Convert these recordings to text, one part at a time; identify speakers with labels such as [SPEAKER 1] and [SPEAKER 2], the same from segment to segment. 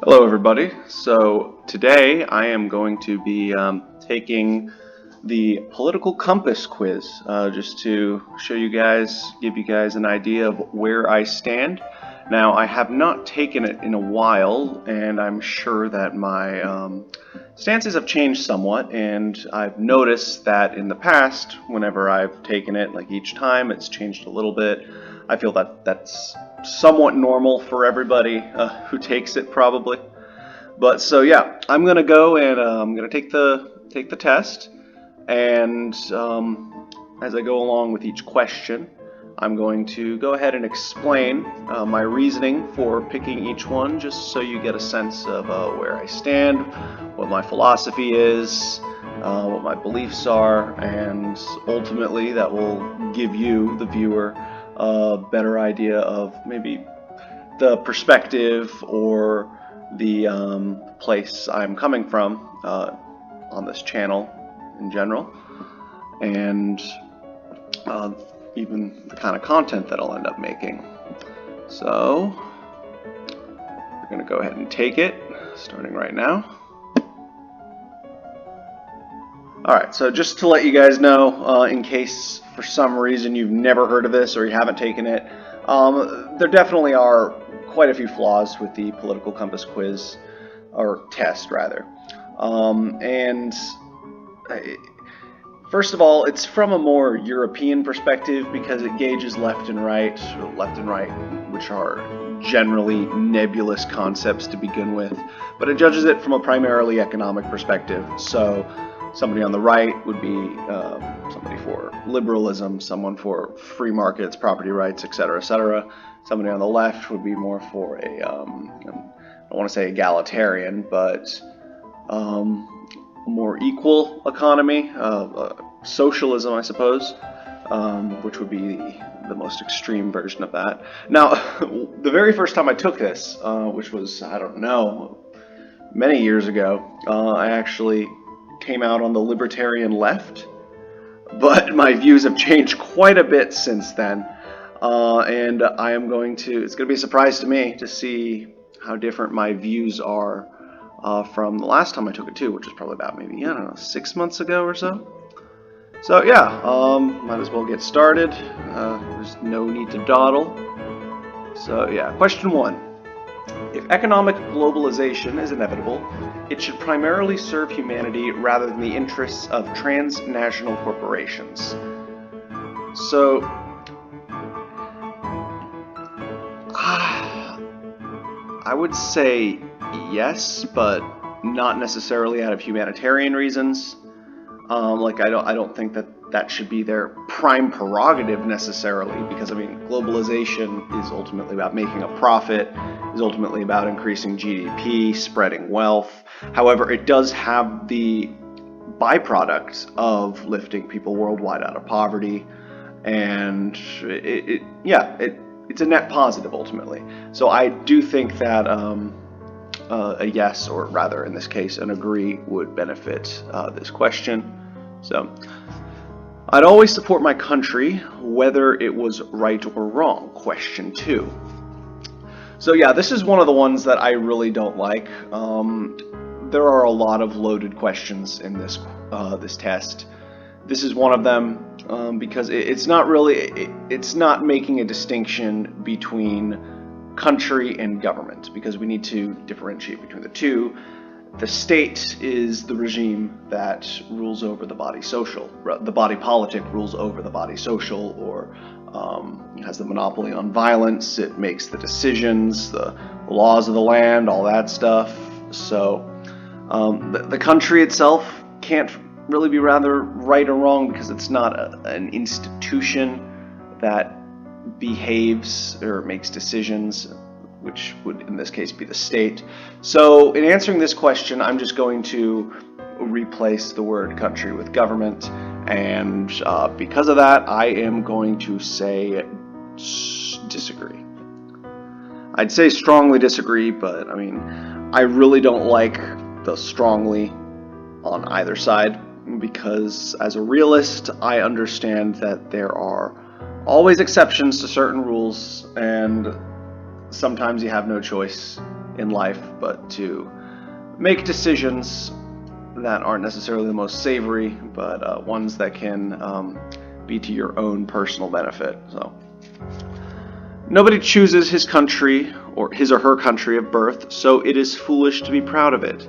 [SPEAKER 1] Hello everybody. So today I am going to be taking the political compass quiz just to show you guys, give you guys an idea of where I stand. Now I have not taken it in a while and I'm sure that my stances have changed somewhat, and I've noticed that in the past whenever I've taken it, like each time it's changed a little bit. I feel that that's somewhat normal for everybody who takes it probably. But so yeah, I'm gonna go and I'm gonna take the test, and as I go along with each question, I'm going to go ahead and explain my reasoning for picking each one, just so you get a sense of where I stand, what my philosophy is, what my beliefs are, and ultimately that will give you, the viewer, a better idea of maybe the perspective or the place I'm coming from on this channel in general, and uh, even the kind of content that I'll end up making. So we're going to go ahead and take it, starting right now. Alright, so just to let you guys know, in case for some reason you've never heard of this or you haven't taken it, there definitely are quite a few flaws with the political compass quiz, or test rather. And first of all, it's from a more European perspective because it gauges left and right, which are generally nebulous concepts to begin with, but it judges it from a primarily economic perspective. So somebody on the right would be somebody for liberalism, someone for free markets, property rights, etc., etc. Somebody on the left would be more for a, I don't want to say egalitarian, but more equal economy, socialism, I suppose, which would be the most extreme version of that. Now, the very first time I took this, which was, I don't know, many years ago, I actually came out on the libertarian left, but my views have changed quite a bit since then, and it's going to be a surprise to me to see how different my views are from the last time I took it too, which was probably about maybe, I don't know, 6 months ago or so. So yeah, might as well get started. There's no need to dawdle. So yeah, question 1. If economic globalization is inevitable, it should primarily serve humanity rather than the interests of transnational corporations. So, I would say yes, but not necessarily out of humanitarian reasons. I don't think that should be their prime prerogative necessarily, because I mean, globalization is ultimately about making a profit, is ultimately about increasing GDP, spreading wealth. However, it does have the byproduct of lifting people worldwide out of poverty, and it's a net positive ultimately. So I do think that a yes, or rather in this case an agree, would benefit this question. So I'd always support my country whether it was right or wrong. Question 2. So yeah, this is one of the ones that I really don't like. There are a lot of loaded questions in this test. This is one of them because it's not making a distinction between country and government, because we need to differentiate between the two. The state is the regime that rules over the body social. The body politic rules over the body social, or has the monopoly on violence. It makes the decisions, the laws of the land, all that stuff. So the country itself can't really be rather right or wrong, because it's not an institution that behaves or makes decisions, which would in this case be the state. So in answering this question, I'm just going to replace the word country with government, and because of that, I am going to say disagree. I'd say strongly disagree, but I mean, I really don't like the strongly on either side, because as a realist, I understand that there are always exceptions to certain rules, and sometimes you have no choice in life, but to make decisions that aren't necessarily the most savory, but ones that can be to your own personal benefit. So, nobody chooses his country or his or her country of birth, so it is foolish to be proud of it.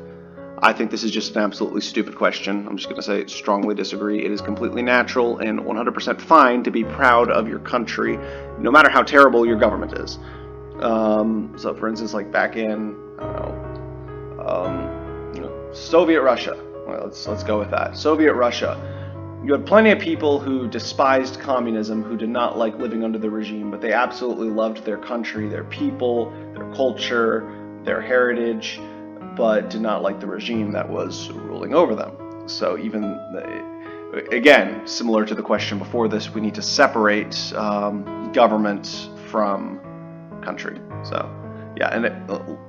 [SPEAKER 1] I think this is just an absolutely stupid question. I'm just going to say strongly disagree. It is completely natural and 100% fine to be proud of your country, no matter how terrible your government is. So, for instance, like back in, Soviet Russia. Well, let's go with that. Soviet Russia. You had plenty of people who despised communism, who did not like living under the regime, but they absolutely loved their country, their people, their culture, their heritage, but did not like the regime that was ruling over them. So again, similar to the question before this, we need to separate government from country. So, yeah, and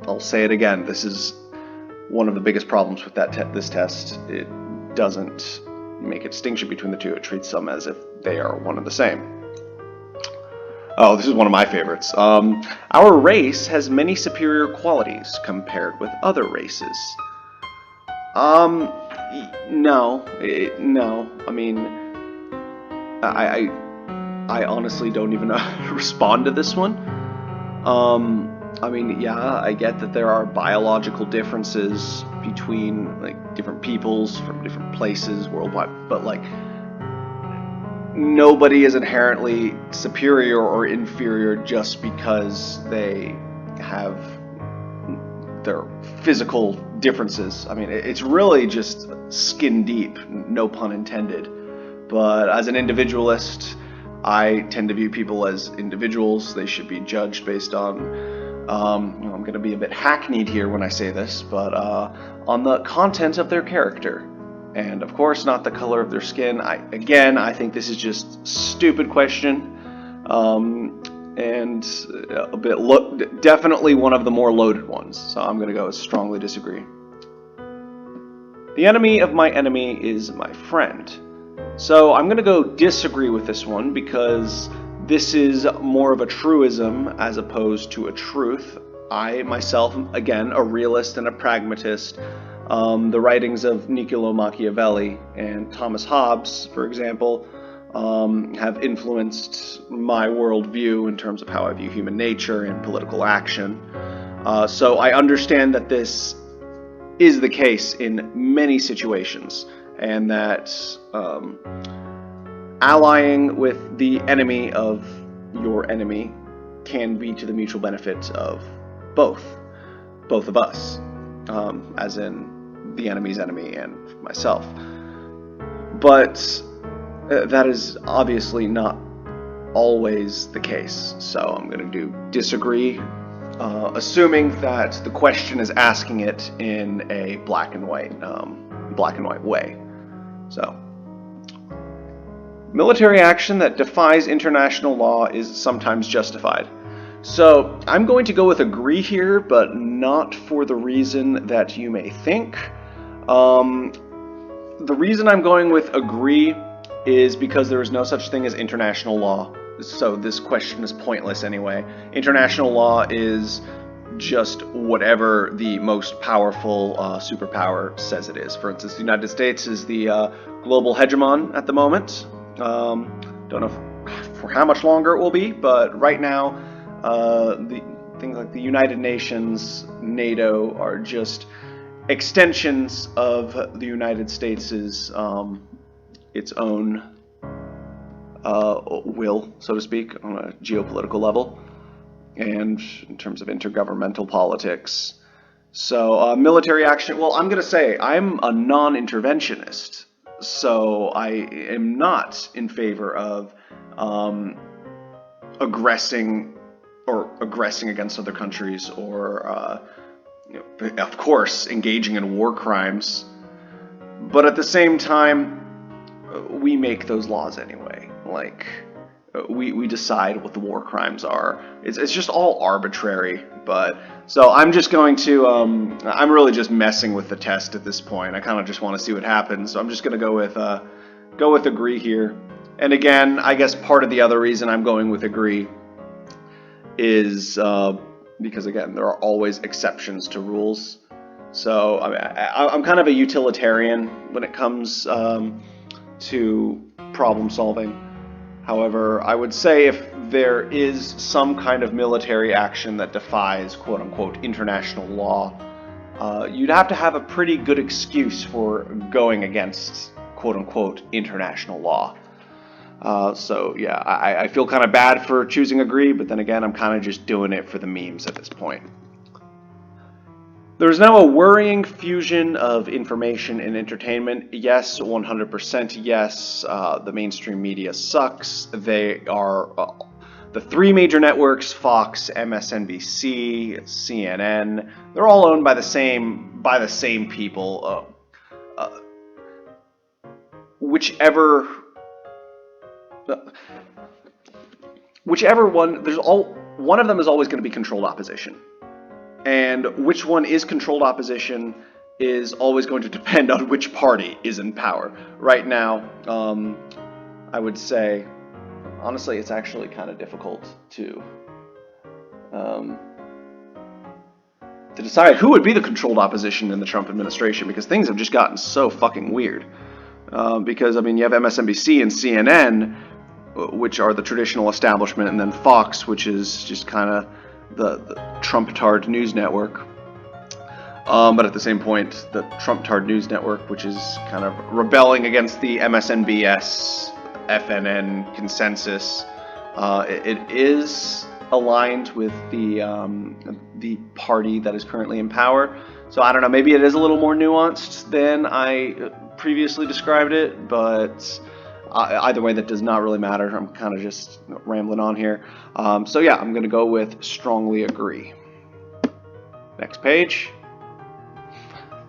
[SPEAKER 1] I'll say it again, this is one of the biggest problems with this test. It doesn't make a distinction between the two. It treats them as if they are one and the same. Oh, this is one of my favorites. Our race has many superior qualities compared with other races. No. I mean, I honestly don't even know how to respond to this one. I mean, yeah, I get that there are biological differences between like different peoples from different places worldwide, but like nobody is inherently superior or inferior just because they have their physical differences. I mean, it's really just skin deep, no pun intended. But as an individualist, I tend to view people as individuals. They should be judged based on I'm going to be a bit hackneyed here when I say this, but on the content of their character. And of course, not the color of their skin. I think this is just a stupid question. And a bit definitely one of the more loaded ones. So I'm going to go strongly disagree. The enemy of my enemy is my friend. So I'm going to go disagree with this one because this is more of a truism as opposed to a truth. I myself, again, a realist and a pragmatist. The writings of Niccolò Machiavelli and Thomas Hobbes, for example, have influenced my worldview in terms of how I view human nature and political action. So I understand that this is the case in many situations, and that allying with the enemy of your enemy can be to the mutual benefit of both of us, as in the enemy's enemy and myself. But that is obviously not always the case, so I'm going to disagree, assuming that the question is asking it in a black and white way. So, military action that defies international law is sometimes justified. So, I'm going to go with agree here, but not for the reason that you may think. The reason I'm going with agree is because there is no such thing as international law. So this question is pointless anyway. International law is just whatever the most powerful superpower says it is. For instance, the United States is the global hegemon at the moment. Don't know for how much longer it will be, but right now, the things like the United Nations, NATO are just extensions of the United States' its own will, so to speak, on a geopolitical level, and in terms of intergovernmental politics. So military action, well, I'm going to say I'm a non-interventionist, so I am not in favor of aggressing against other countries, or of course, engaging in war crimes. But at the same time, we make those laws anyway. Like, we decide what the war crimes are. It's just all arbitrary. But so I'm just going to I'm really just messing with the test at this point. I kind of just want to see what happens. So I'm just going to go with agree here. And again, I guess part of the other reason I'm going with agree is because again, there are always exceptions to rules. So I mean, I'm kind of a utilitarian when it comes to problem solving. However, I would say if there is some kind of military action that defies quote-unquote international law, you'd have to have a pretty good excuse for going against quote-unquote international law. So yeah, I feel kind of bad for choosing agree, but then again, I'm kind of just doing it for the memes at this point. There's now a worrying fusion of information and entertainment. Yes, 100% yes. The mainstream media sucks. They are the three major networks: Fox, MSNBC, CNN. They're all owned by the same people. Whichever one, one of them is always going to be controlled opposition. And which one is controlled opposition is always going to depend on which party is in power. Right now, I would say, honestly, it's actually kind of difficult to decide who would be the controlled opposition in the Trump administration, because things have just gotten so fucking weird. Because, I mean, you have MSNBC and CNN, which are the traditional establishment, and then Fox, which is just kind of the Trump-tard news network. But at the same point, the Trump-tard news network, which is kind of rebelling against the MSNBS, FNN consensus, it is aligned with the party that is currently in power. So I don't know, maybe it is a little more nuanced than I previously described it, but either way, that does not really matter. I'm kind of just rambling on here. So yeah, I'm going to go with strongly agree. Next page.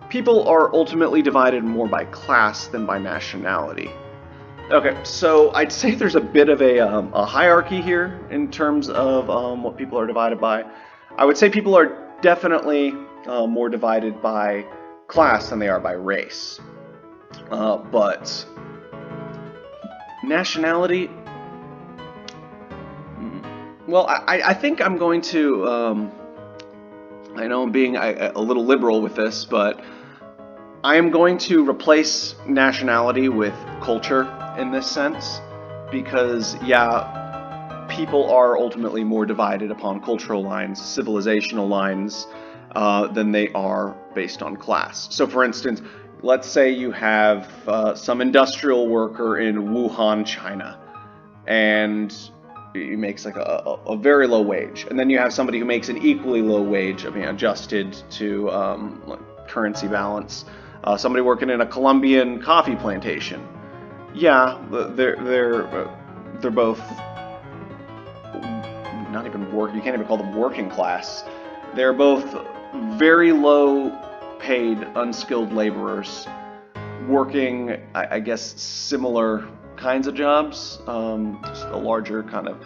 [SPEAKER 1] People are ultimately divided more by class than by nationality. Okay, so I'd say there's a bit of a hierarchy here in terms of what people are divided by. I would say people are definitely more divided by class than they are by race. But nationality, well, I think I'm going to, I know I'm being a little liberal with this, but I am going to replace nationality with culture in this sense, because, yeah, people are ultimately more divided upon cultural lines, civilizational lines, than they are based on class. So, for instance, let's say you have some industrial worker in Wuhan, China, and he makes like a very low wage. And then you have somebody who makes an equally low wage, I mean, adjusted to like currency balance. Somebody working in a Colombian coffee plantation. Yeah, they're both not even you can't even call them working class. They're both very low paid, unskilled laborers working, I guess, similar kinds of jobs, just a larger kind of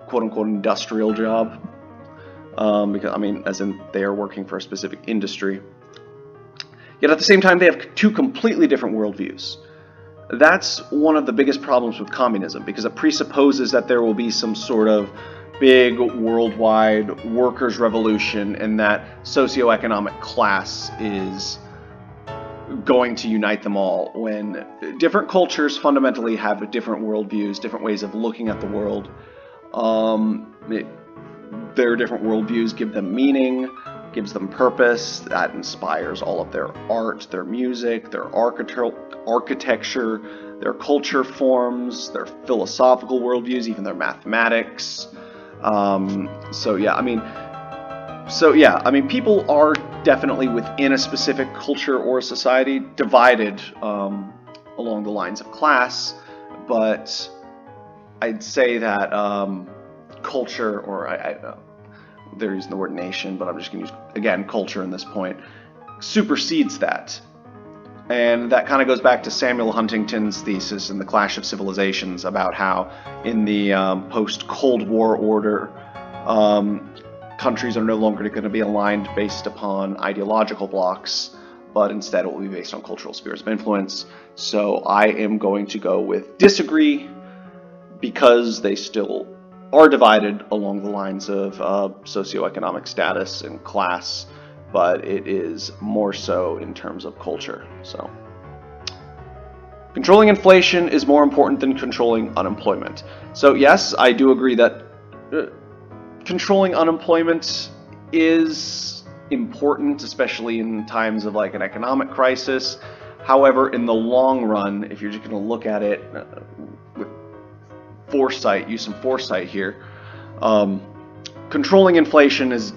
[SPEAKER 1] quote-unquote industrial job, because, I mean, as in they are working for a specific industry. Yet at the same time, they have two completely different worldviews. That's one of the biggest problems with communism, because it presupposes that there will be some sort of big worldwide workers' revolution, and that socioeconomic class is going to unite them all, when different cultures fundamentally have different worldviews, different ways of looking at the world. Their different worldviews give them meaning, gives them purpose, that inspires all of their art, their music, their architecture, their culture forms, their philosophical worldviews, even their mathematics. So yeah, I mean, people are definitely within a specific culture or society divided along the lines of class, but I'd say that culture, or they're using the word nation, but I'm just going to use, again, culture in this point, supersedes that. And that kind of goes back to Samuel Huntington's thesis in The Clash of Civilizations about how in the post-Cold War order, countries are no longer going to be aligned based upon ideological blocks, but instead it will be based on cultural spheres of influence. So I am going to go with disagree, because they still are divided along the lines of socioeconomic status and class, but it is more so in terms of culture. So, controlling inflation is more important than controlling unemployment. So yes, I do agree that controlling unemployment is important, especially in times of like an economic crisis. However, in the long run, if you're just going to look at it with foresight, use some foresight here, controlling inflation is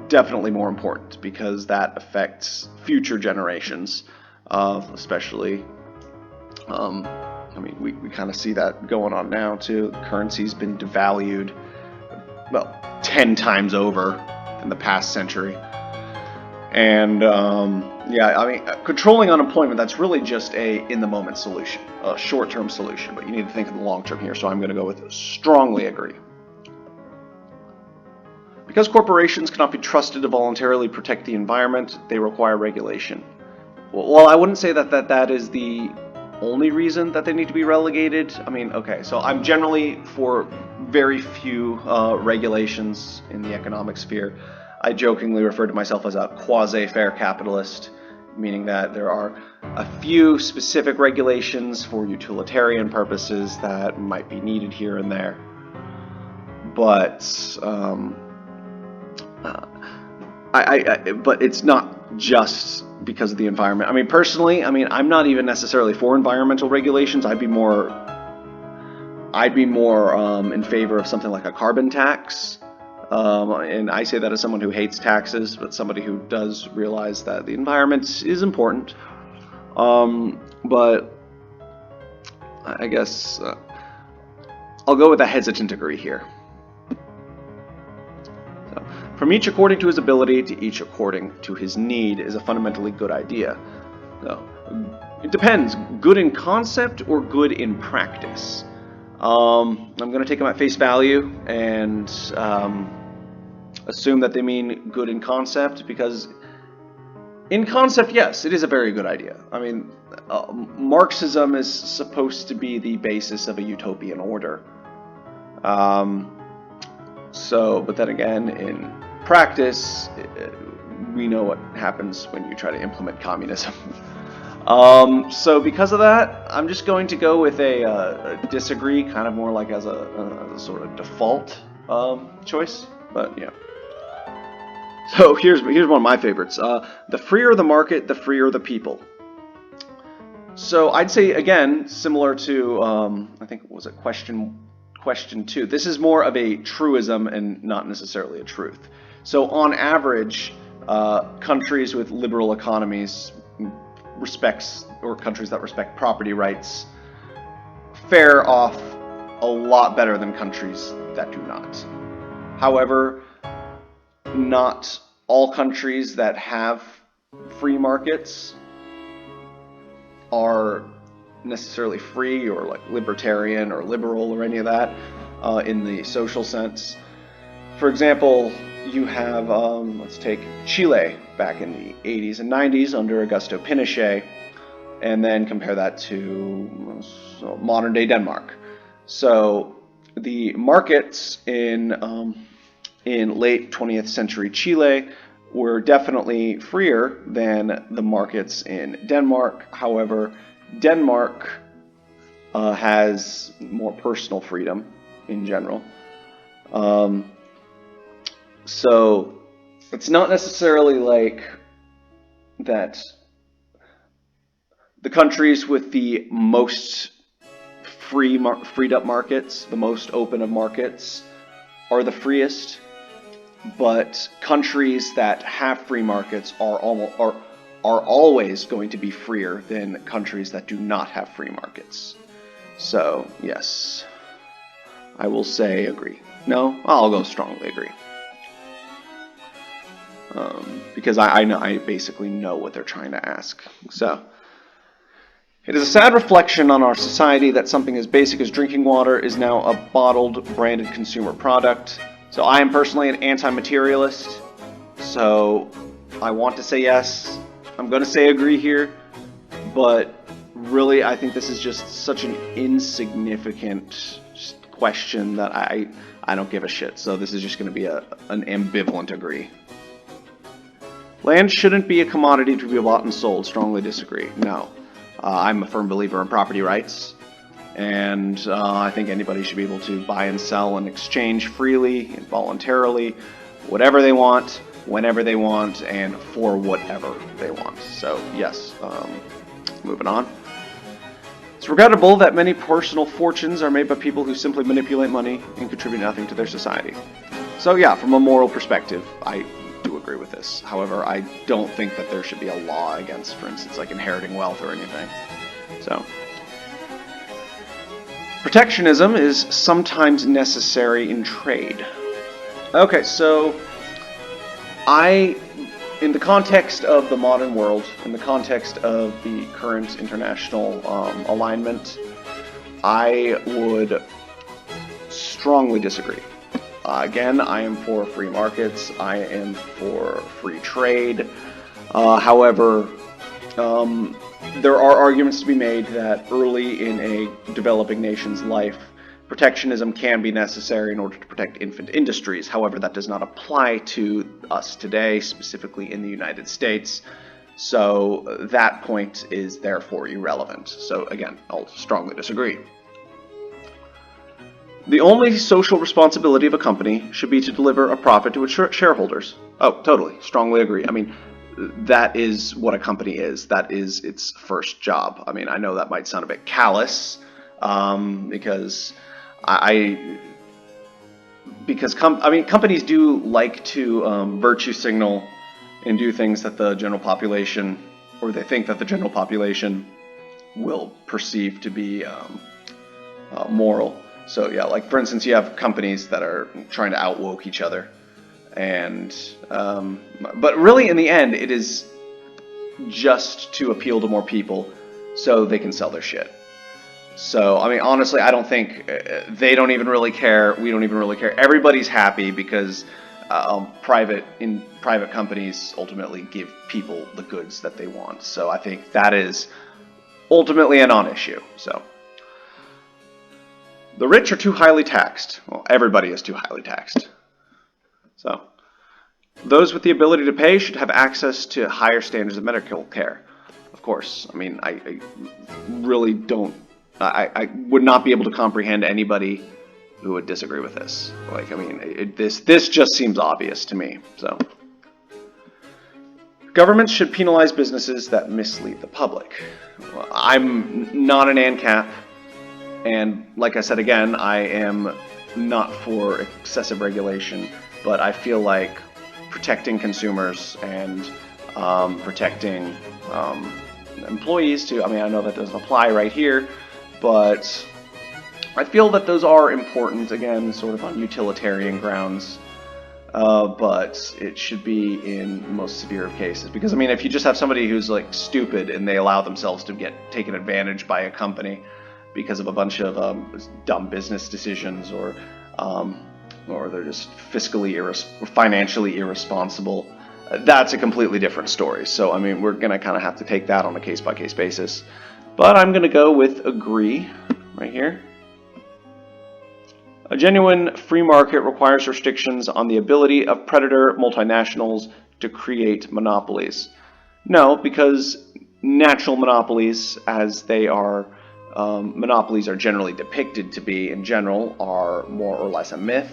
[SPEAKER 1] definitely more important because that affects future generations, especially. I mean, we kind of see that going on now too. The currency's been devalued, well, 10 times over in the past century. And yeah, I mean, controlling unemployment, that's really just a in-the-moment solution, a short-term solution, but you need to think of the long-term here, so I'm going to go with strongly agree. Because corporations cannot be trusted to voluntarily protect the environment, they require regulation. Well, I wouldn't say that is the only reason that they need to be relegated. I mean, okay, so I'm generally for very few regulations in the economic sphere. I jokingly refer to myself as a quasi-fair capitalist, meaning that there are a few specific regulations for utilitarian purposes that might be needed here and there. But but it's not just because of the environment. I mean, personally, I'm not even necessarily for environmental regulations. I'd be more in favor of something like a carbon tax. And I say that as someone who hates taxes, but somebody who does realize that the environment is important. But I guess I'll go with a hesitant agree here. So, from each according to his ability to each according to his need is a fundamentally good idea. So, it depends. Good in concept or good in practice? I'm going to take them at face value and assume that they mean good in concept, because in concept, yes, it is a very good idea. I mean, Marxism is supposed to be the basis of a utopian order. But then again, in practice, we know what happens when you try to implement communism. So because of that, I'm just going to go with a disagree, kind of more like as a sort of default choice. But yeah. So here's one of my favorites. The freer the market, the freer the people. So I'd say, again, similar to I think was it question 2. This is more of a truism and not necessarily a truth. So on average, countries with liberal economies countries that respect property rights fare off a lot better than countries that do not. However, not all countries that have free markets are necessarily free or like libertarian or liberal or any of that in the social sense. For example, you have, let's take Chile back in the 80s and 90s under Augusto Pinochet, and then compare that to modern day Denmark. So the markets in late 20th century Chile were definitely freer than the markets in Denmark. However, Denmark has more personal freedom in general. So it's not necessarily like that the countries with the most freed up markets, the most open of markets, are the freest, but countries that have free markets are always going to be freer than countries that do not have free markets. So yes, I will say agree. No, I'll go strongly agree. Because I basically know what they're trying to ask. So, it is a sad reflection on our society that something as basic as drinking water is now a bottled, branded consumer product. So I am personally an anti-materialist, so I want to say yes. I'm going to say agree here, but really I think this is just such an insignificant question that I I don't give a shit. So this is just going to be an ambivalent agree. Land shouldn't be a commodity to be bought and sold. Strongly disagree. No. I'm a firm believer in property rights. And I think anybody should be able to buy and sell and exchange freely and voluntarily, whatever they want, whenever they want, and for whatever they want. So yes, moving on. It's regrettable that many personal fortunes are made by people who simply manipulate money and contribute nothing to their society. So yeah, from a moral perspective, I do agree with this. However, I don't think that there should be a law against, for instance, like inheriting wealth or anything. So, protectionism is sometimes necessary in trade. Okay, so in the context of the modern world, in the context of the current international alignment, I would strongly disagree. Again, I am for free markets. I am for free trade. However, there are arguments to be made that early in a developing nation's life, protectionism can be necessary in order to protect infant industries. However, that does not apply to us today, specifically in the United States. So that point is therefore irrelevant. So again, I'll strongly disagree. The only social responsibility of a company should be to deliver a profit to its shareholders. Oh, totally. Strongly agree. I mean, that is what a company is. That is its first job. I mean, I know that might sound a bit callous, because companies do like to virtue signal and do things that the general population, or they think that the general population will perceive to be moral. So yeah, like for instance, you have companies that are trying to outwoke each other, and but really in the end, it is just to appeal to more people so they can sell their shit. So I mean, honestly, I don't think they don't even really care. We don't even really care. Everybody's happy because private companies ultimately give people the goods that they want. So I think that is ultimately a non-issue. So. The rich are too highly taxed. Well, everybody is too highly taxed. So, those with the ability to pay should have access to higher standards of medical care. Of course, I mean, I really don't, I would not be able to comprehend anybody who would disagree with this. Like, I mean, this just seems obvious to me, so. Governments should penalize businesses that mislead the public. Well, I'm not an ANCAP. And like I said again, I am not for excessive regulation, but I feel like protecting consumers and protecting employees too. I mean, I know that doesn't apply right here, but I feel that those are important, again, sort of on utilitarian grounds. But it should be in most severe of cases. Because, I mean, if you just have somebody who's like stupid and they allow themselves to get taken advantage by a company because of a bunch of dumb business decisions, or they're just financially irresponsible, that's a completely different story. So, I mean, we're going to kind of have to take that on a case-by-case basis. But I'm going to go with agree right here. A genuine free market requires restrictions on the ability of predator multinationals to create monopolies. No, because natural monopolies, as they are monopolies are generally depicted to be in general, are more or less a myth.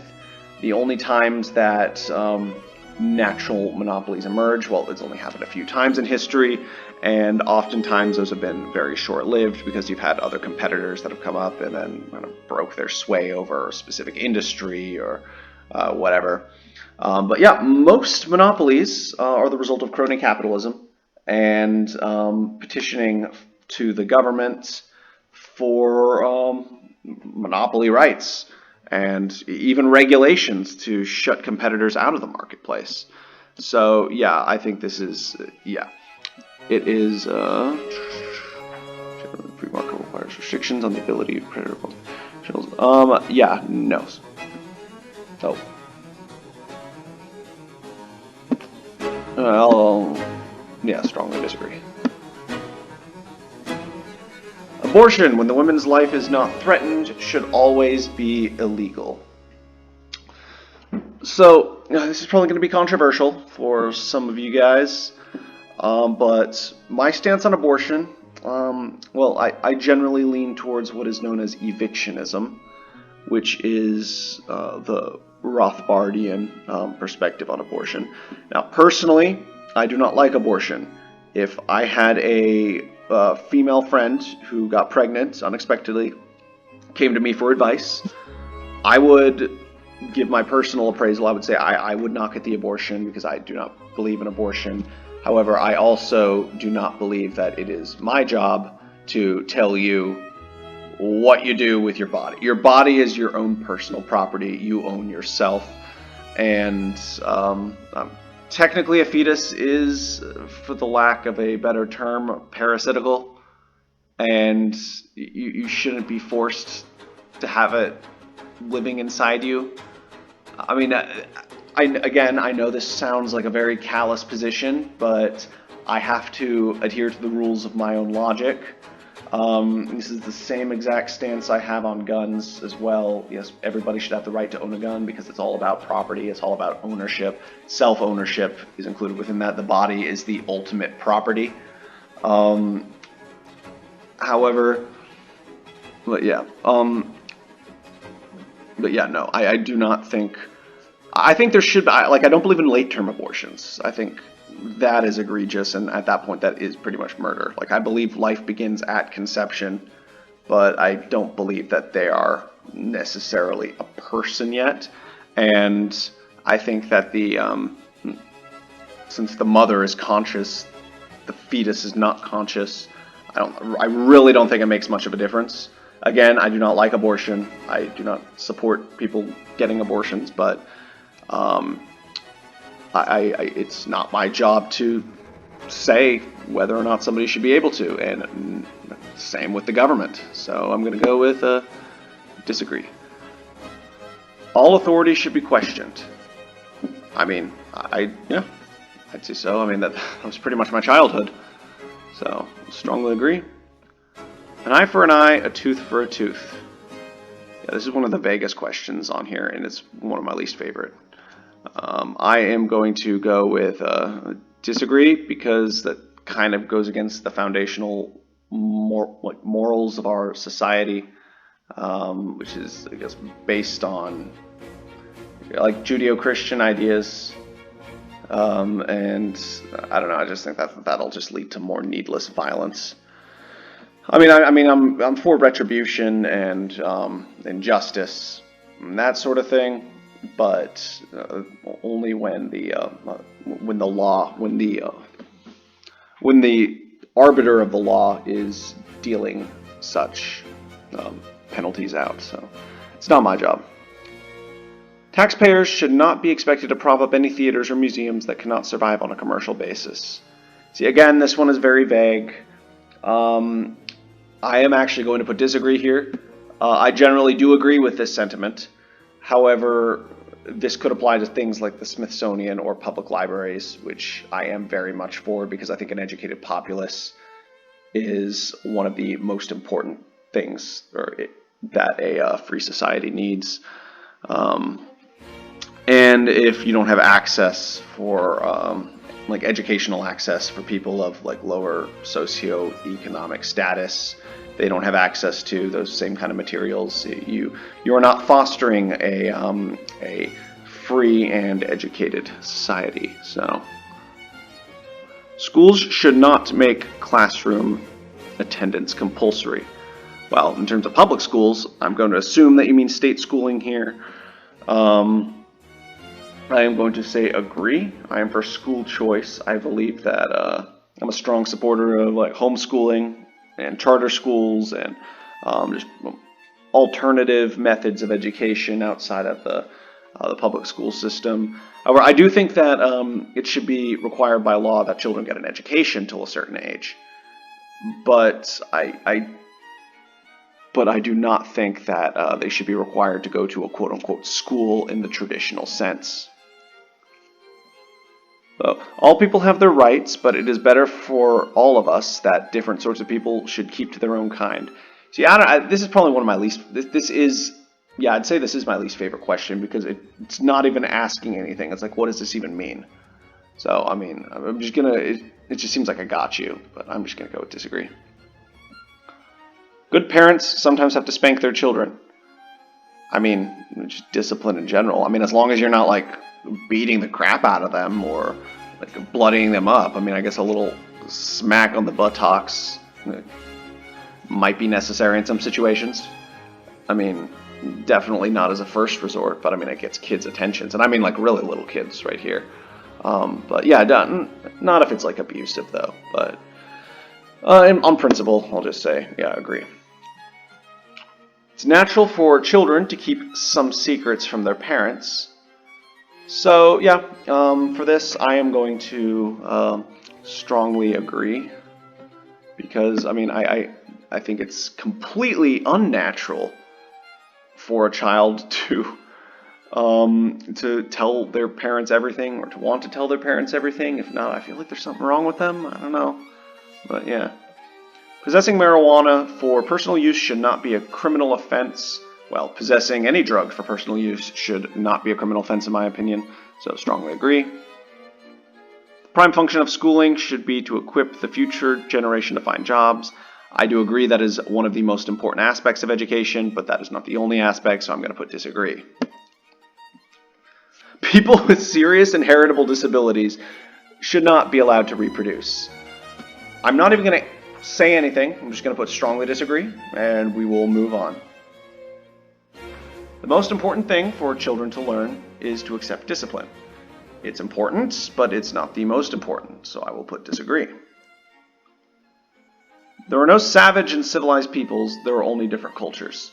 [SPEAKER 1] The only times that natural monopolies emerge, well, it's only happened a few times in history, and oftentimes those have been very short-lived because you've had other competitors that have come up and then kind of broke their sway over a specific industry or whatever. But yeah, most monopolies are the result of crony capitalism and petitioning to the government for monopoly rights and even regulations to shut competitors out of the marketplace. So yeah, I think this is, yeah, it is, free market requires restrictions on the ability of predator. Yeah, no. Oh. Yeah, strongly disagree. Abortion, when the woman's life is not threatened, should always be illegal. So, this is probably going to be controversial for some of you guys, but my stance on abortion, well, I generally lean towards what is known as evictionism, which is the Rothbardian perspective on abortion. Now, personally, I do not like abortion. If I had a female friend who got pregnant unexpectedly, came to me for advice, I would give my personal appraisal. I would say I would not get the abortion because I do not believe in abortion. However, I also do not believe that it is my job to tell you what you do with your body. Your body is your own personal property. You own yourself. And technically a fetus is, for the lack of a better term, parasitical. And you shouldn't be forced to have it living inside you. I mean, I know this sounds like a very callous position, but I have to adhere to the rules of my own logic. This is the same exact stance I have on guns as well. Yes, everybody should have the right to own a gun because it's all about property. It's all about ownership. Self-ownership is included within that. The body is the ultimate property. However, but yeah, no, I do not think. I think there should be, I don't believe in late-term abortions. I think that is egregious, and at that point, that is pretty much murder. Like, I believe life begins at conception, but I don't believe that they are necessarily a person yet. And I think that since the mother is conscious, the fetus is not conscious. I really don't think it makes much of a difference. Again, I do not like abortion. I do not support people getting abortions, but it's not my job to say whether or not somebody should be able to, and same with the government. So I'm going to go with disagree. All authority should be questioned. I mean, I'd say so. I mean, that was pretty much my childhood. So, strongly agree. An eye for an eye, a tooth for a tooth. Yeah, this is one of the vaguest questions on here, and it's one of my least favorite. I am going to go with disagree because that kind of goes against the foundational morals of our society, which is, I guess, based on like Judeo-Christian ideas. And I don't know. I just think that'll just lead to more needless violence. I mean, I'm for retribution and justice and that sort of thing, but only when the arbiter of the law is dealing such penalties out. So it's not my job. Taxpayers should not be expected to prop up any theaters or museums that cannot survive on a commercial basis. See, again, this one is very vague. I am actually going to put disagree here. I generally do agree with this sentiment. However, this could apply to things like the Smithsonian or public libraries, which I am very much for because I think an educated populace is one of the most important things that a free society needs. And if you don't have access for like educational access for people of like lower socioeconomic status, they don't have access to those same kind of materials. You are not fostering a free and educated society. So schools should not make classroom attendance compulsory. Well, in terms of public schools, I'm going to assume that you mean state schooling here. I am going to say agree. I am for school choice. I believe that I'm a strong supporter of like homeschooling and charter schools and just alternative methods of education outside of the public school system. However, I do think that it should be required by law that children get an education till a certain age. But I do not think that they should be required to go to a quote-unquote school in the traditional sense. So, all people have their rights, but it is better for all of us that different sorts of people should keep to their own kind. See, this is probably one of my least. This is yeah, I'd say this is my least favorite question because it's not even asking anything. It's like, what does this even mean? So, I mean, I'm just gonna, it just seems like I got you, but I'm just gonna go with disagree. Good parents sometimes have to spank their children. I mean, just discipline in general. I mean, as long as you're not like beating the crap out of them or like bloodying them up. I mean, I guess a little smack on the buttocks might be necessary in some situations. I mean, definitely not as a first resort, but I mean, it gets kids' attentions. And I mean, like, really little kids right here. But yeah, not if it's like abusive, though. But on principle, I'll just say, yeah, I agree. It's natural for children to keep some secrets from their parents. So, yeah, for this, I am going to strongly agree. Because, I mean, I think it's completely unnatural for a child to tell their parents everything or to want to tell their parents everything. If not, I feel like there's something wrong with them. I don't know. But yeah. Possessing marijuana for personal use should not be a criminal offense. Well, possessing any drug for personal use should not be a criminal offense in my opinion. So strongly agree. The prime function of schooling should be to equip the future generation to find jobs. I do agree that is one of the most important aspects of education, but that is not the only aspect, so I'm going to put disagree. People with serious inheritable disabilities should not be allowed to reproduce. I'm not even going to say anything. I'm just going to put strongly disagree, and we will move on. The most important thing for children to learn is to accept discipline. It's important, but it's not the most important, so I will put disagree. There are no savage and civilized peoples, there are only different cultures.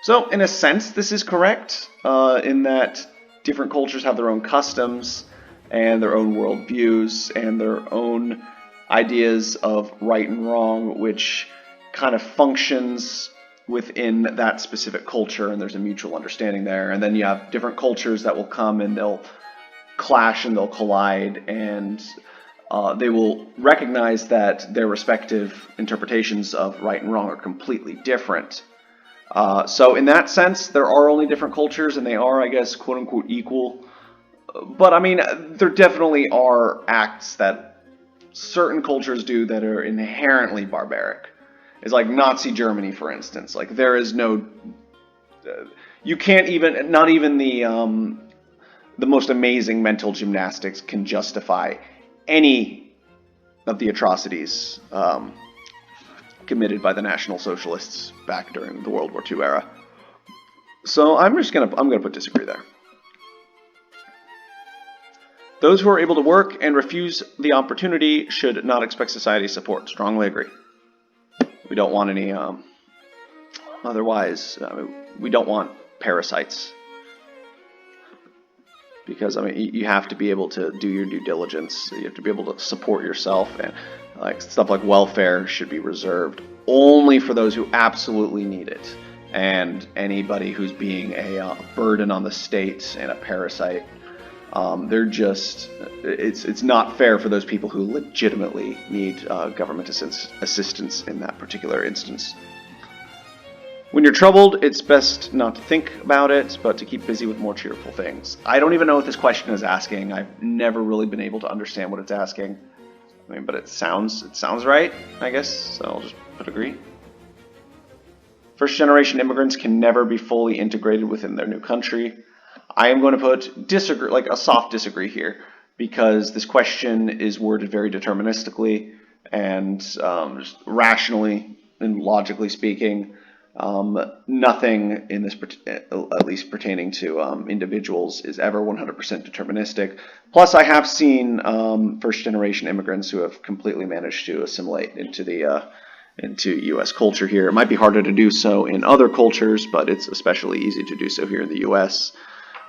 [SPEAKER 1] So, in a sense, this is correct, in that different cultures have their own customs, and their own worldviews, and their own ideas of right and wrong, which kind of functions within that specific culture, and there's a mutual understanding there. And then you have different cultures that will come and they'll clash and they'll collide, and they will recognize that their respective interpretations of right and wrong are completely different. So in that sense, there are only different cultures, and they are, I guess, quote-unquote equal. But, I mean, there definitely are acts that certain cultures do that are inherently barbaric. It's like Nazi Germany, for instance. Like, there is no... you can't even... Not even the most amazing mental gymnastics can justify any of the atrocities committed by the National Socialists back during the World War II era. So I'm gonna put disagree there. Those who are able to work and refuse the opportunity should not expect society's support. Strongly agree. We don't want any otherwise we don't want parasites. Because, I mean, you have to be able to do your due diligence. You have to be able to support yourself, and like stuff like welfare should be reserved only for those who absolutely need it. And anybody who's being a burden on the state and a parasite, it's not fair for those people who legitimately need government assistance in that particular instance. When you're troubled, it's best not to think about it, but to keep busy with more cheerful things. I don't even know what this question is asking. I've never really been able to understand what it's asking. I mean, but it sounds right, I guess, so I'll just put agree. First-generation immigrants can never be fully integrated within their new country. I am going to put disagree, like a soft disagree here, because this question is worded very deterministically and just rationally and logically speaking. Nothing in this, at least pertaining to individuals, is ever 100% deterministic. Plus, I have seen first-generation immigrants who have completely managed to assimilate into U.S. culture here. It might be harder to do so in other cultures, but it's especially easy to do so here in the U.S.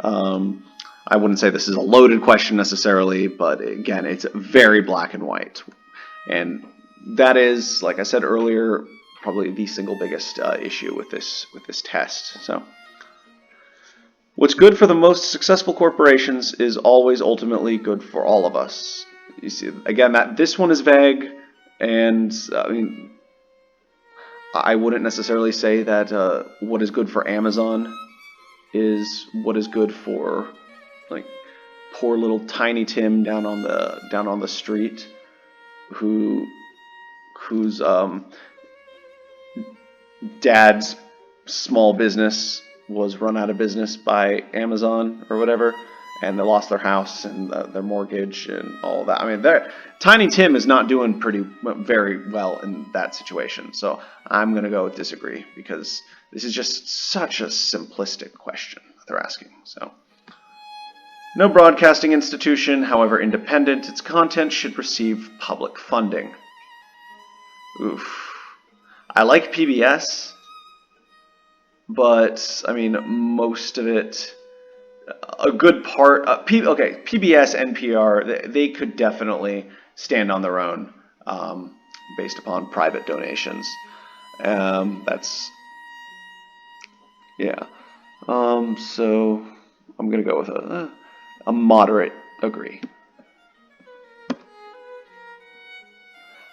[SPEAKER 1] I wouldn't say this is a loaded question necessarily, but again, it's very black and white. And that is, like I said earlier, probably the single biggest issue with this test. So, what's good for the most successful corporations is always ultimately good for all of us. You see, again, this one is vague, and I mean, I wouldn't necessarily say that what is good for Amazon is what is good for like poor little Tiny Tim down on the street whose dad's small business was run out of business by Amazon or whatever, and they lost their house and their mortgage and all that. I mean, Tiny Tim is not doing very well in that situation. So I'm going to go with disagree, because this is just such a simplistic question that they're asking. So, no broadcasting institution, however independent its content, should receive public funding. Oof. I like PBS, but I mean, most of it, a good part, PBS, NPR, they could definitely stand on their own, based upon private donations. So I'm gonna go with a moderate agree.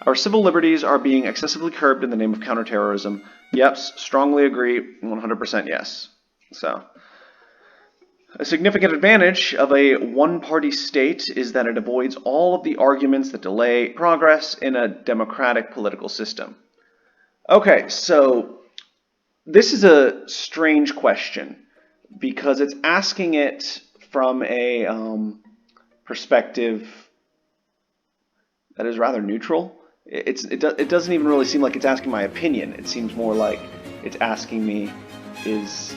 [SPEAKER 1] Our civil liberties are being excessively curbed in the name of counterterrorism. Yep, strongly agree, 100% yes. So, a significant advantage of a one-party state is that it avoids all of the arguments that delay progress in a democratic political system. Okay, so this is a strange question because it's asking it from a perspective that is rather neutral. It doesn't even really seem like it's asking my opinion. It seems more like it's asking me, is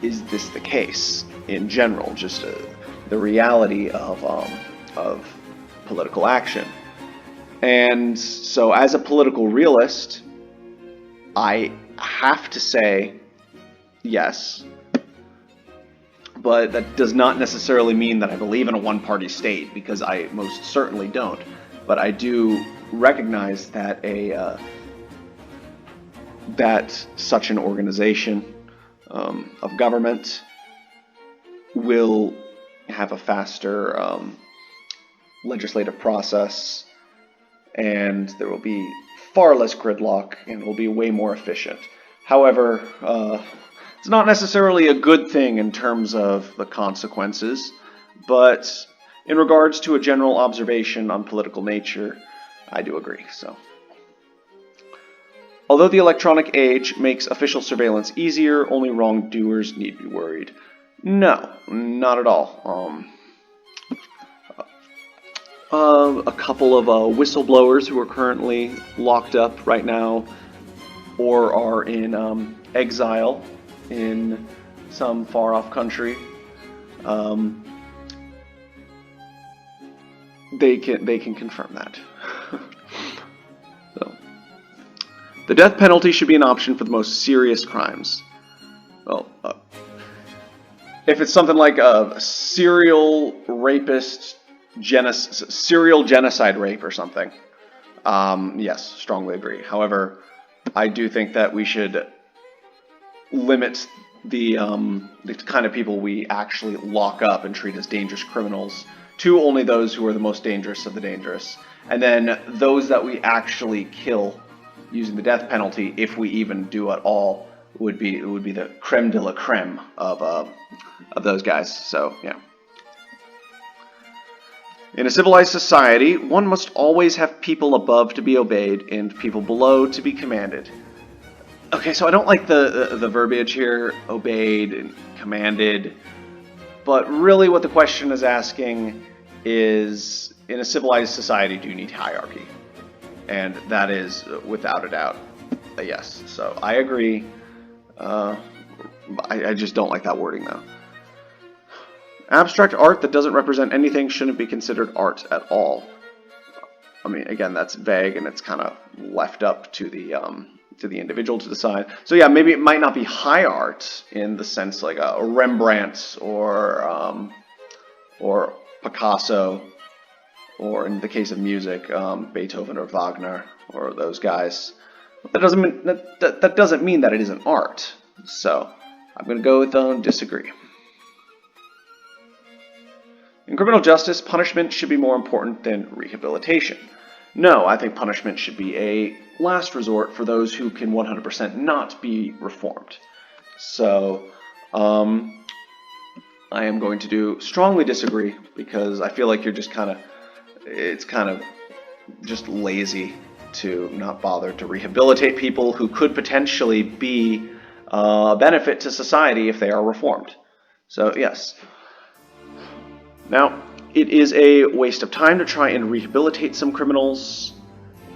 [SPEAKER 1] this the case in general? Just the reality of political action. And so, as a political realist, I have to say yes. But that does not necessarily mean that I believe in a one-party state, because I most certainly don't. But I do recognize that that such an organization of government will have a faster legislative process, and there will be far less gridlock, and it will be way more efficient. However, it's not necessarily a good thing in terms of the consequences, but in regards to a general observation on political nature, I do agree. So, although the electronic age makes official surveillance easier, only wrongdoers need be worried. No, not at all. A couple of whistleblowers who are currently locked up right now, or are in exile in some far-off country. They can confirm that. So, the death penalty should be an option for the most serious crimes. Well, if it's something like a serial rapist, serial genocide rape or something, yes, strongly agree. However, I do think that we should limit the kind of people we actually lock up and treat as dangerous criminals to only those who are the most dangerous of the dangerous. And then those that we actually kill using the death penalty, if we even do at all, would be the creme de la creme of those guys. So, yeah. In a civilized society, one must always have people above to be obeyed and people below to be commanded. Okay, so I don't like the verbiage here, obeyed and commanded, but really what the question is asking is, in a civilized society, do you need hierarchy? And that is, without a doubt, a yes. So I agree. I just don't like that wording, though. Abstract art that doesn't represent anything shouldn't be considered art at all. I mean, again, that's vague, and it's kind of left up to the individual to decide. So yeah, maybe it might not be high art in the sense like a Rembrandt or Picasso, or in the case of music, Beethoven or Wagner or those guys. But that doesn't mean that it isn't art. So I'm going to go with disagree. In criminal justice, punishment should be more important than rehabilitation. no, I think punishment should be a last resort for those who can 100% not be reformed. So, I am going to strongly disagree, because I feel like you're just it's kind of just lazy to not bother to rehabilitate people who could potentially be a benefit to society if they are reformed. So, yes. Now, it is a waste of time to try and rehabilitate some criminals.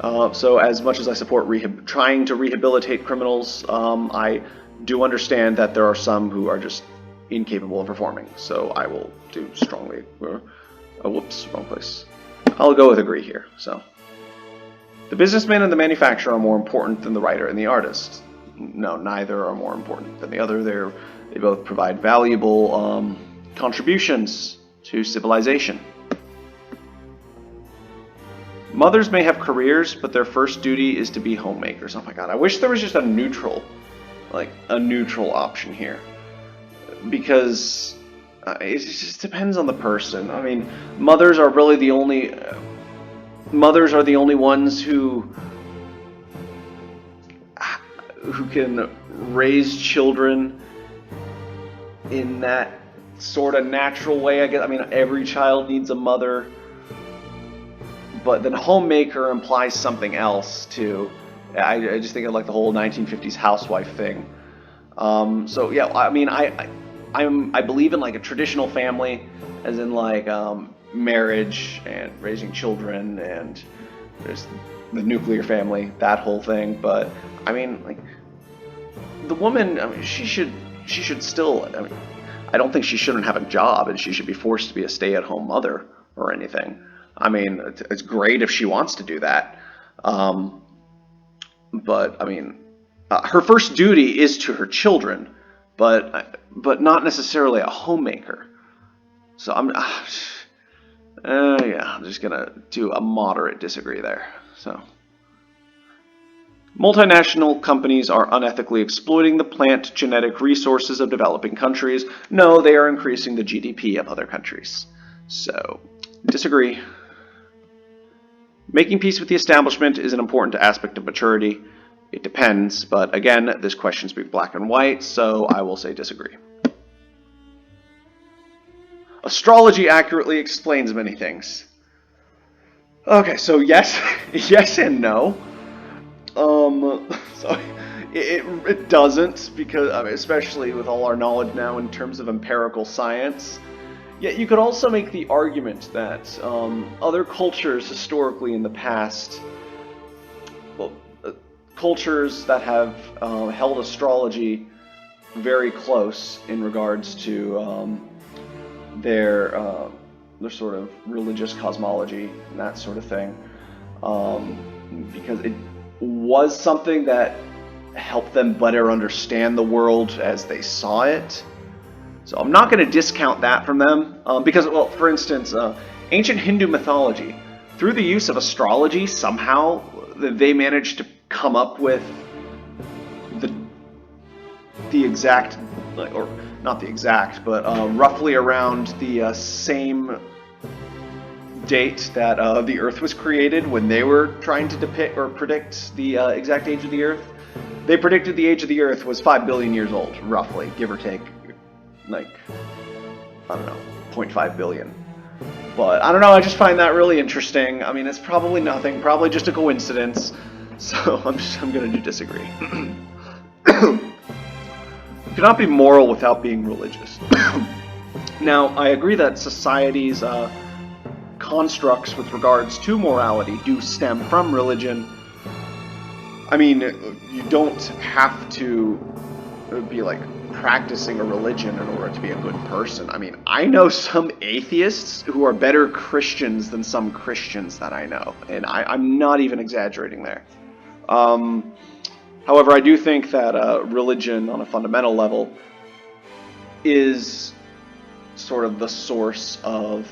[SPEAKER 1] So as much as I support trying to rehabilitate criminals, I do understand that there are some who are just incapable of reforming. So I will do strongly. Whoops, wrong place. I'll go with agree here. So the businessman and the manufacturer are more important than the writer and the artist. No, neither are more important than the other. They both provide valuable contributions to civilization. Mothers may have careers, but their first duty is to be homemakers. Oh my god, I wish there was just a neutral option here. Because it just depends on the person. I mean, mothers are really the only ones who can raise children in that sort of natural way, I guess. I mean, every child needs a mother, but then homemaker implies something else too. I just think of like the whole 1950s housewife thing. So yeah, I mean, I believe in like a traditional family, as in like marriage and raising children, and there's the nuclear family, that whole thing. But I mean, like the woman, I mean, she should still. I mean, I don't think she shouldn't have a job, and she should be forced to be a stay-at-home mother or anything. I mean, it's great if she wants to do that, but I mean, her first duty is to her children, but not necessarily a homemaker. So I'm just gonna do a moderate disagree there. So, multinational companies are unethically exploiting the plant genetic resources of developing countries. No, they are increasing the GDP of other countries. So, disagree. Making peace with the establishment is an important aspect of maturity. It depends, but again, this question's black and white, so I will say disagree. Astrology accurately explains many things. Okay, so yes, yes and no. So it doesn't, because I mean, especially with all our knowledge now in terms of empirical science. Yet you could also make the argument that other cultures historically in the past, well, cultures that have held astrology very close in regards to their sort of religious cosmology and that sort of thing, because it was something that helped them better understand the world as they saw it. So I'm not going to discount that from them, because, well, for instance, ancient Hindu mythology, through the use of astrology, somehow they managed to come up with the exact, or not the exact, but roughly around the same date that the Earth was created, when they were trying to depict or predict the exact age of the Earth. They predicted the age of the Earth was 5 billion years old, roughly, give or take. Like, I don't know, 0.5 billion. But I don't know, I just find that really interesting. I mean, it's probably nothing, probably just a coincidence. So I'm going to disagree. You cannot be moral without being religious. Now, I agree that society's constructs with regards to morality do stem from religion. I mean, you don't have to be like practicing a religion in order to be a good person. I mean, I know some atheists who are better Christians than some Christians that I know, and I'm not even exaggerating there. However, I do think that religion on a fundamental level is sort of the source of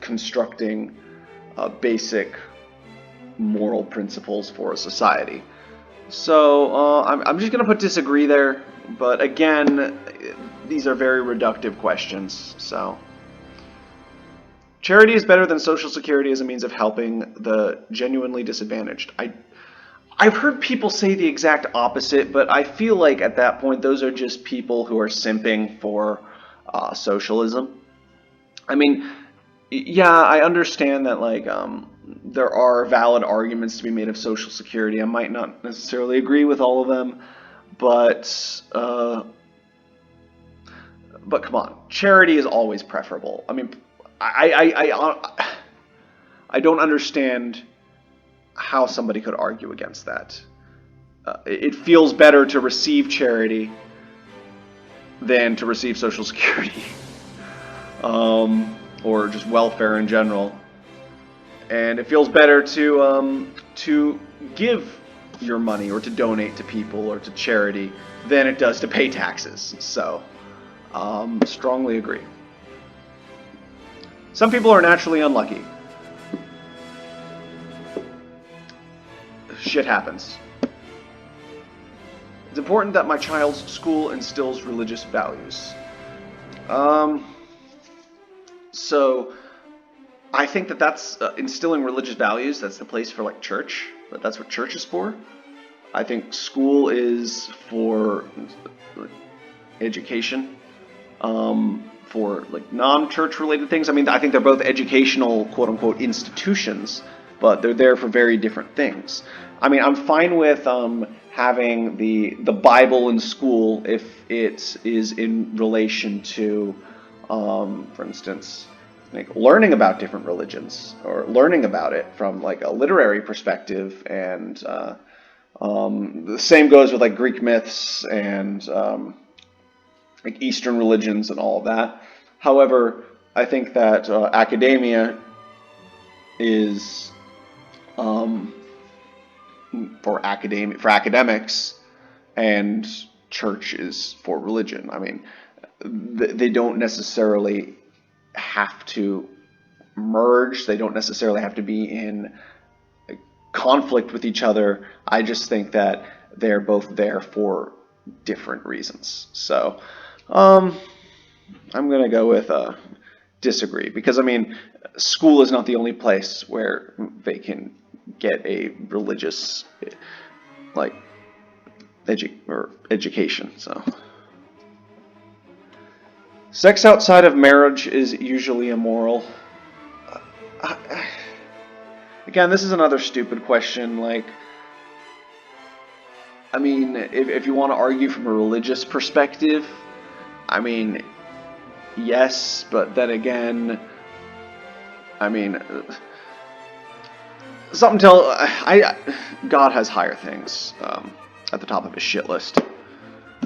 [SPEAKER 1] constructing basic moral principles for a society. So I'm just going to put disagree there, but again, these are very reductive questions, so Charity is better than Social Security as a means of helping the genuinely disadvantaged. I've heard people say the exact opposite, but I feel like at that point those are just people who are simping for socialism. I mean, yeah, I understand that like there are valid arguments to be made of Social Security. I might not necessarily agree with all of them, but come on, charity is always preferable. I mean, I don't understand how somebody could argue against that. It feels better to receive charity than to receive Social Security, or just welfare in general. And it feels better to give your money or to donate to people or to charity than it does to pay taxes. So, strongly agree. Some people are naturally unlucky. Shit happens. It's important that my child's school instills religious values. So I think that that's instilling religious values. That's the place for like church. But that's what church is for. I think school is for education, for like non-church related things. I mean, I think they're both educational, quote unquote, institutions, but they're there for very different things. I mean, I'm fine with having the Bible in school if it is in relation to, for instance, like learning about different religions or learning about it from like a literary perspective, and the same goes with like Greek myths and like Eastern religions and all of that. However, I think that academia is for academics, and church is for religion. I mean, they don't necessarily have to merge. They don't necessarily have to be in conflict with each other. I just think that they're both there for different reasons. So, I'm gonna go with disagree, because I mean, school is not the only place where they can get a religious like education. So, sex outside of marriage is usually immoral. Again, this is another stupid question. Like, I mean, if you want to argue from a religious perspective, I mean, yes, but then again, I mean, God has higher things at the top of his shit list,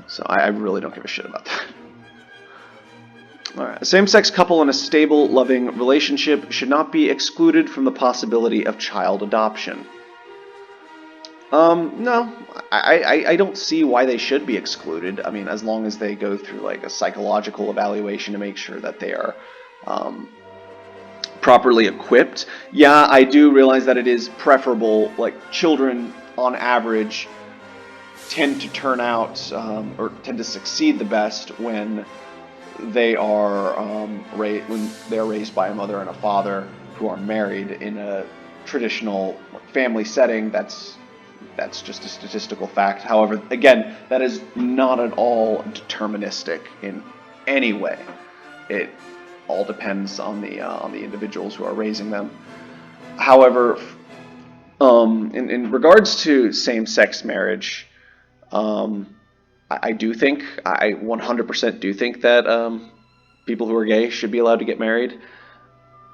[SPEAKER 1] so I really don't give a shit about that. All right. A same-sex couple in a stable, loving relationship should not be excluded from the possibility of child adoption. No, I don't see why they should be excluded. I mean, as long as they go through like a psychological evaluation to make sure that they are properly equipped. Yeah, I do realize that it is preferable. Like, children on average tend to turn out or tend to succeed the best when they are when they are raised by a mother and a father who are married in a traditional family setting. That's just a statistical fact. However, again, that is not at all deterministic in any way. It all depends on the individuals who are raising them. However, in regards to same-sex marriage, I do think, I 100% do think that people who are gay should be allowed to get married.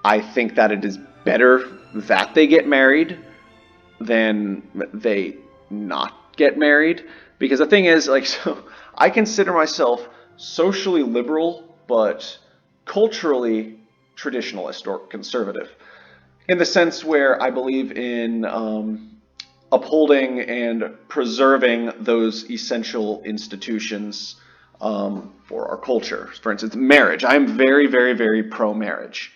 [SPEAKER 1] I think that it is better that they get married than they not get married. Because the thing is, like, so I consider myself socially liberal, but culturally traditionalist or conservative, in the sense where I believe in upholding and preserving those essential institutions for our culture. For instance, marriage. I'm very, very, very pro-marriage.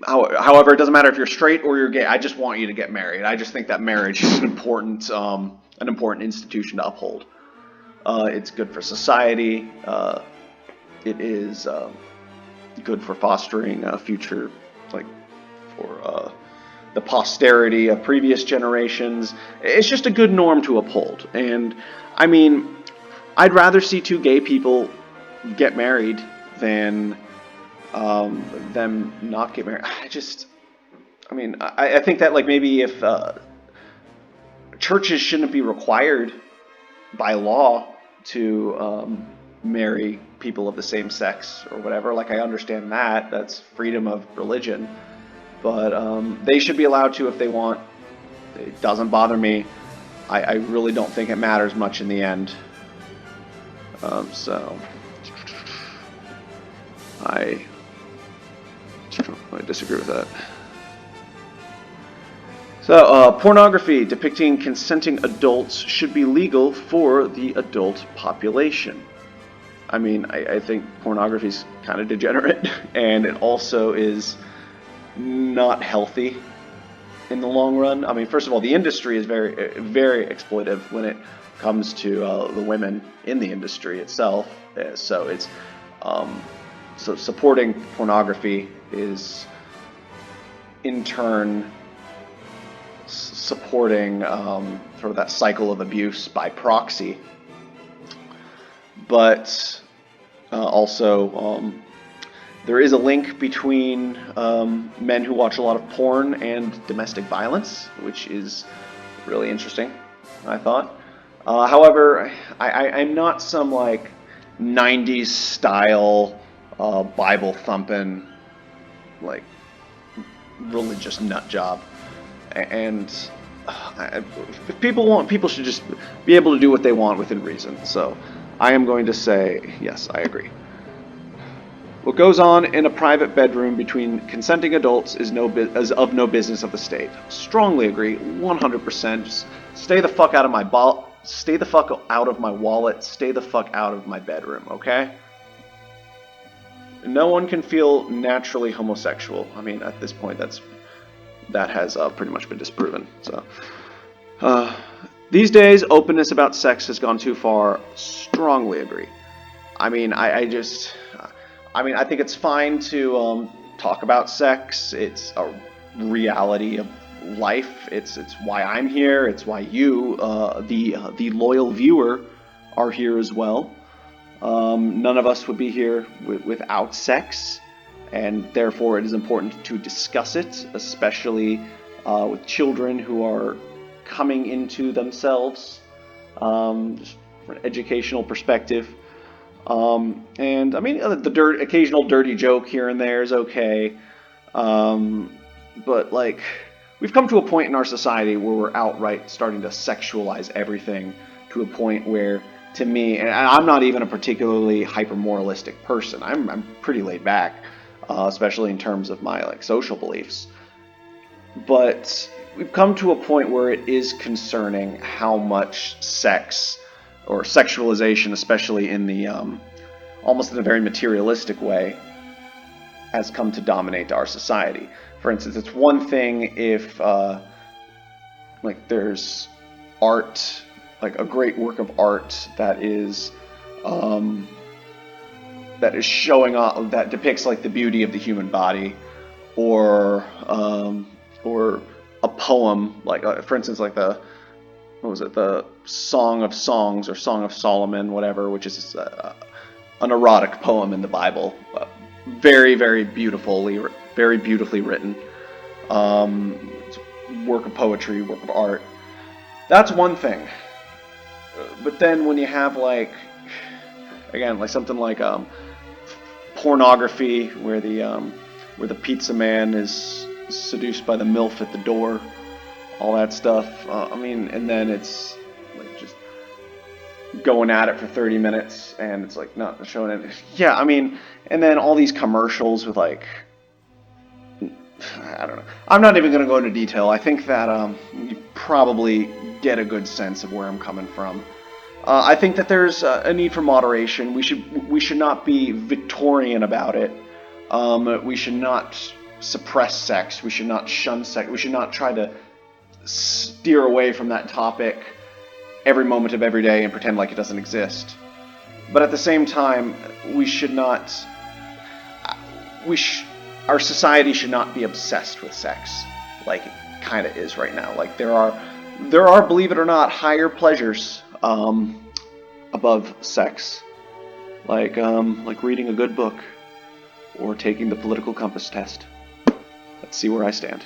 [SPEAKER 1] However, it doesn't matter if you're straight or you're gay. I just want you to get married. I just think that marriage is an important institution to uphold. It's good for society. It is good for fostering a future, like for the posterity of previous generations. It's just a good norm to uphold. And I mean, I'd rather see two gay people get married than them not get married. I think that like maybe if churches shouldn't be required by law to marry people of the same sex or whatever. Like I understand that's freedom of religion. But they should be allowed to if they want. It doesn't bother me. I really don't think it matters much in the end. So I disagree with that. So pornography depicting consenting adults should be legal for the adult population. I mean, I think pornography is kind of degenerate, and it also is not healthy in the long run. I mean, first of all, the industry is very, very exploitive when it comes to the women in the industry itself. So it's so supporting pornography is in turn supporting sort of that cycle of abuse by proxy. But also there is a link between men who watch a lot of porn and domestic violence, which is really interesting, I thought. However, I'm not some like 90s style Bible thumping like religious nut job. And if people should just be able to do what they want within reason. So I am going to say, yes, I agree. What goes on in a private bedroom between consenting adults is of no business of the state. Strongly agree, 100%. Just stay the fuck out of my stay the fuck out of my wallet. Stay the fuck out of my bedroom, okay? No one can feel naturally homosexual. I mean, at this point, that has pretty much been disproven. So, these days, openness about sex has gone too far. Strongly agree. I mean, I think it's fine to talk about sex. It's a reality of life. It's why I'm here. It's why you, the loyal viewer, are here as well. None of us would be here without sex, and therefore it is important to discuss it, especially with children who are coming into themselves, just from an educational perspective. And I mean, the occasional dirty joke here and there is okay, but like, we've come to a point in our society where we're outright starting to sexualize everything to a point where, to me, and I'm not even a particularly hyper-moralistic person. I'm pretty laid back, especially in terms of my like social beliefs. But we've come to a point where it is concerning how much sex or sexualization, especially in the almost in a very materialistic way, has come to dominate our society. For instance, it's one thing if like there's art, like a great work of art that is showing off, that depicts like the beauty of the human body, or a poem, like for instance, like the Song of Songs or Song of Solomon, whatever, which is an erotic poem in the Bible, very, very beautifully written, it's work of poetry, work of art. That's one thing. But then when you have like, again, like something like pornography, where the pizza man is seduced by the MILF at the door, all that stuff. I mean, and then it's like just going at it for 30 minutes, and it's like not showing it. Yeah, I mean, and then all these commercials with like, I don't know. I'm not even going to go into detail. I think that you probably get a good sense of where I'm coming from. I think that there's a need for moderation. We should not be Victorian about it. We should not suppress sex. We should not shun sex. We should not try to steer away from that topic every moment of every day and pretend like it doesn't exist. But at the same time, we should not our society should not be obsessed with sex like it kind of is right now. Like there are, believe it or not, higher pleasures above sex, like reading a good book or taking the political compass test. Let's see where I stand.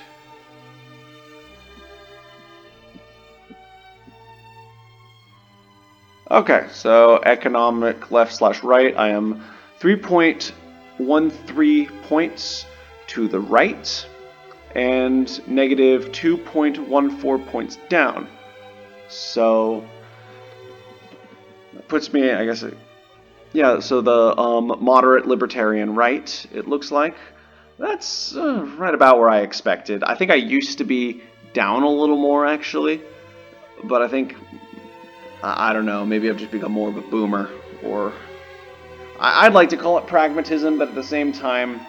[SPEAKER 1] Okay, so economic left/right. I am 3.13 points to the right and negative 2.14 points down. So that puts me, I guess, yeah, so the moderate libertarian right, it looks like. That's right about where I expected. I think I used to be down a little more, actually. But I think, I don't know, maybe I've just become more of a boomer. Or I'd like to call it pragmatism, but at the same time,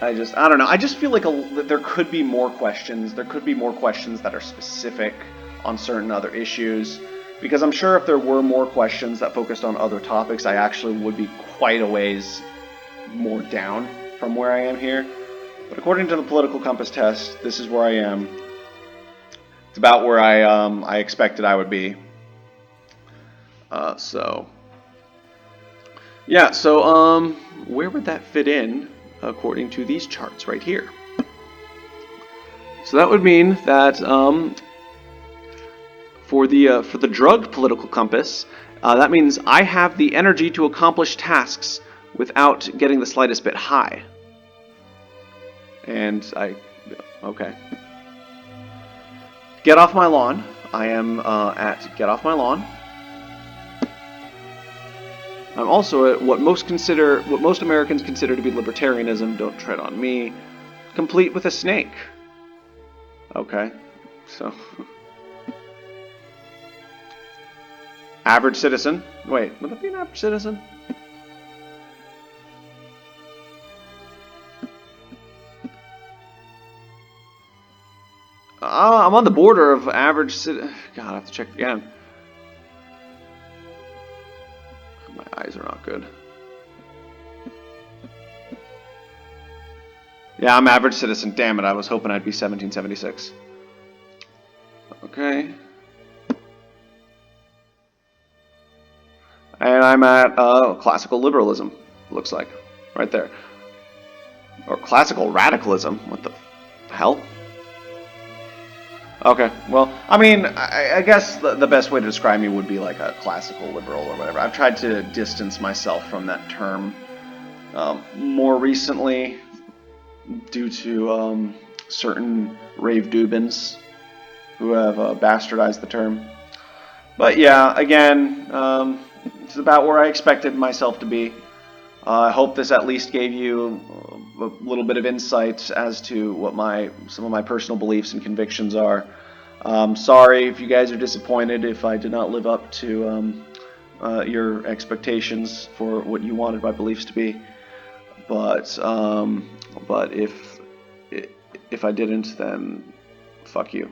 [SPEAKER 1] I don't know. I just feel like there could be more questions. There could be more questions that are specific on certain other issues. Because I'm sure if there were more questions that focused on other topics, I actually would be quite a ways more down from where I am here. But according to the political compass test, this is where I am. It's about where I expected I would be. So where would that fit in according to these charts right here? So that would mean that for the drug political compass, that means I have the energy to accomplish tasks without getting the slightest bit high. And okay. Get off my lawn. I am at get off my lawn. I'm also at what most Americans consider to be libertarianism. Don't tread on me. Complete with a snake. Okay, so average citizen. Wait, would that be an average citizen? I'm on the border of average citizen. God, I have to check again. My eyes are not good. Yeah, I'm average citizen. Damn it, I was hoping I'd be 1776. Okay. And I'm at classical liberalism, looks like. Right there. Or classical radicalism. What the hell? Okay, well, I mean, I guess the best way to describe me would be like a classical liberal or whatever. I've tried to distance myself from that term more recently due to certain rave Dubins who have bastardized the term. But yeah, again, it's about where I expected myself to be. I hope this at least gave you a little bit of insight as to what some of my personal beliefs and convictions are. Sorry if you guys are disappointed if I did not live up to your expectations for what you wanted my beliefs to be. But if I didn't, then fuck you.